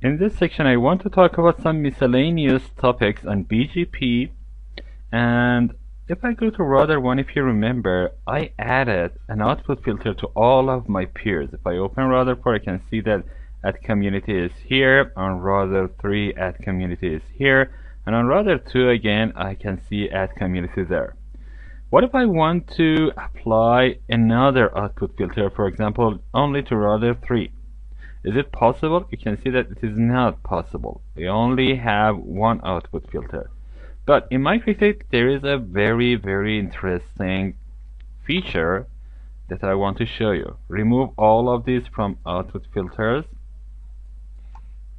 In this section, I want to talk about some miscellaneous topics on BGP. And if I go to router 1, if you remember, I added an output filter to all of my peers. If I open router 4, I can see that add community is here. On router 3, add community is here. And on router 2, again, I can see add community there. What if I want to apply another output filter, for example, only to router 3? Is it possible? You can see that it is not possible. We only have one output filter. But in MicroTik, there is a very interesting feature that I want to show you. Remove all of these from output filters.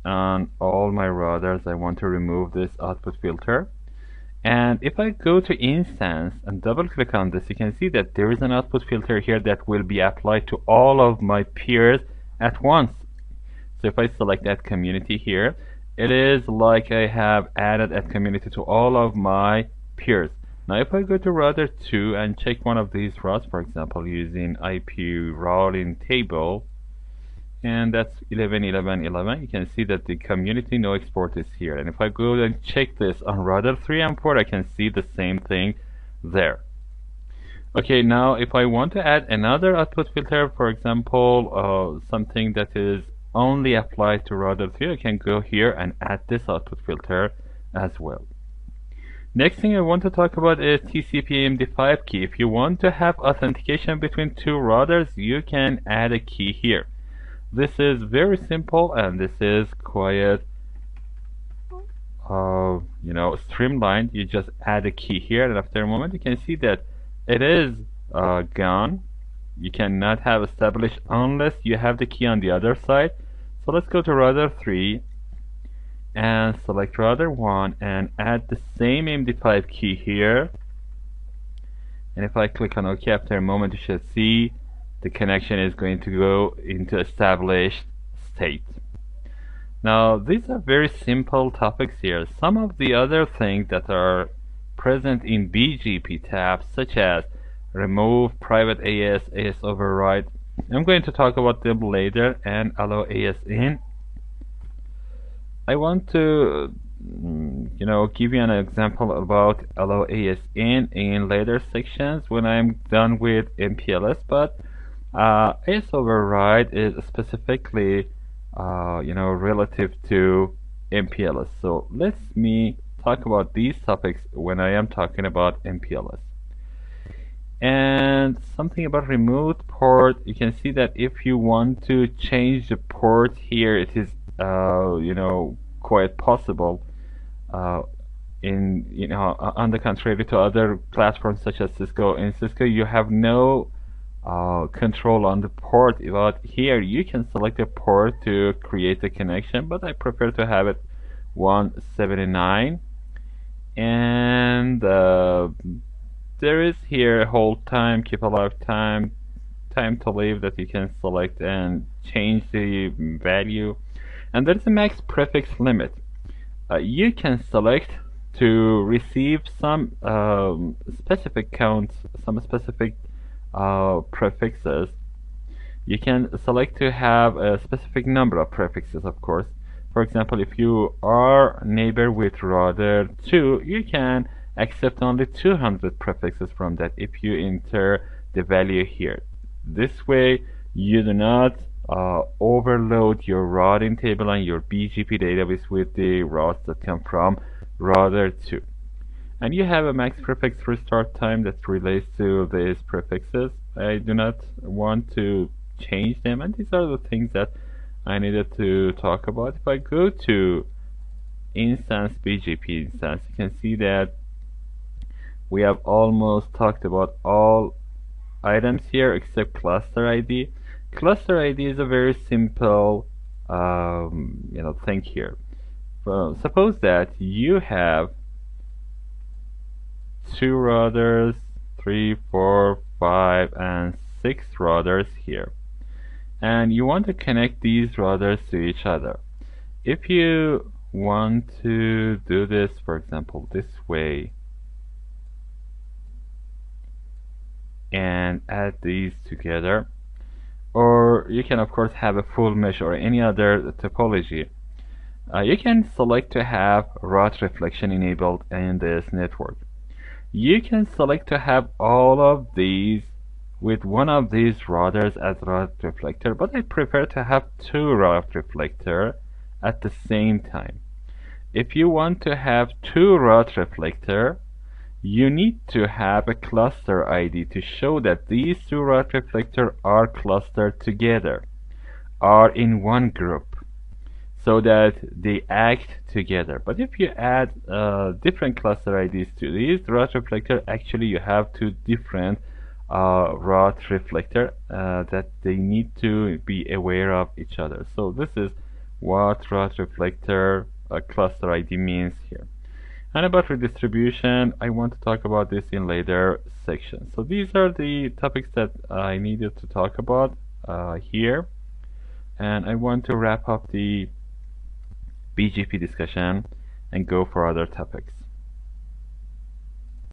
On all my routers, I want to remove this output filter. And if I go to instance and double click on this, you can see that there is an output filter here that will be applied to all of my peers at once. So if I select that community here, it is like I have added that community to all of my peers. Now if I go to router 2 and check one of these routes, for example using IP routing table, and that's 11.11.11, you can see that the community no export is here. And if I go and check this on router 3 and 4, I can see the same thing there. Okay, now if I want to add another output filter, for example something that is only applied to router 3, I can go here and add this output filter as well. Next thing I want to talk about is TCP MD5 key. If you want to have authentication between two routers, you can add a key here. This is very simple and this is quite streamlined. You just add a key here, and after a moment you can see that it is gone. You cannot have established unless you have the key on the other side. So let's go to router 3 and select router 1 and add the same MD5 key here. And if I click on OK, after a moment you should see the connection is going to go into established state. Now these are very simple topics here. Some of the other things that are present in BGP tabs, such as remove private AS override, I'm going to talk about them later, and allow AS in. I want to give you an example about allow AS in later sections when I'm done with MPLS, but AS override is specifically relative to MPLS. So let me talk about these topics when I am talking about MPLS. And something about remote port, you can see that if you want to change the port here, it is quite possible. On the contrary to other platforms such as Cisco, in Cisco you have no control on the port, but here you can select a port to create a connection, but I prefer to have it 179. And there is here hold time, keep alive time, time to leave that you can select and change the value. And there's a max prefix limit. You can select to receive some specific counts, some specific prefixes. You can select to have a specific number of prefixes, of course. For example, if you are neighbor with router 2, you can accept only 200 prefixes from that if you enter the value here. This way you do not overload your routing table and your BGP database with the routes that come from router 2. And you have a max prefix restart time that relates to these prefixes. I do not want to change them, and these are the things that I needed to talk about. If I go to instance BGP instance, you can see that we have almost talked about all items here except cluster ID. Cluster ID is a very simple thing here. Well, suppose that you have 2 routers, 3, 4, 5, and 6 routers here, and you want to connect these routers to each other. If you want to do this, for example, this way, and add these together, or you can of course have a full mesh or any other topology. You can select to have route reflection enabled in this network. You can select to have all of these with one of these routers as route reflector, but I prefer to have two route reflector at the same time. If you want to have two route reflector, you need to have a cluster ID to show that these two route reflector are clustered together, are in one group, so that they act together. But if you add different cluster IDs to these route reflector, actually you have two different route reflector that they need to be aware of each other. So this is what route reflector cluster ID means here. And about redistribution, I want to talk about this in later sections. So these are the topics that I needed to talk about here. And I want to wrap up the BGP discussion and go for other topics.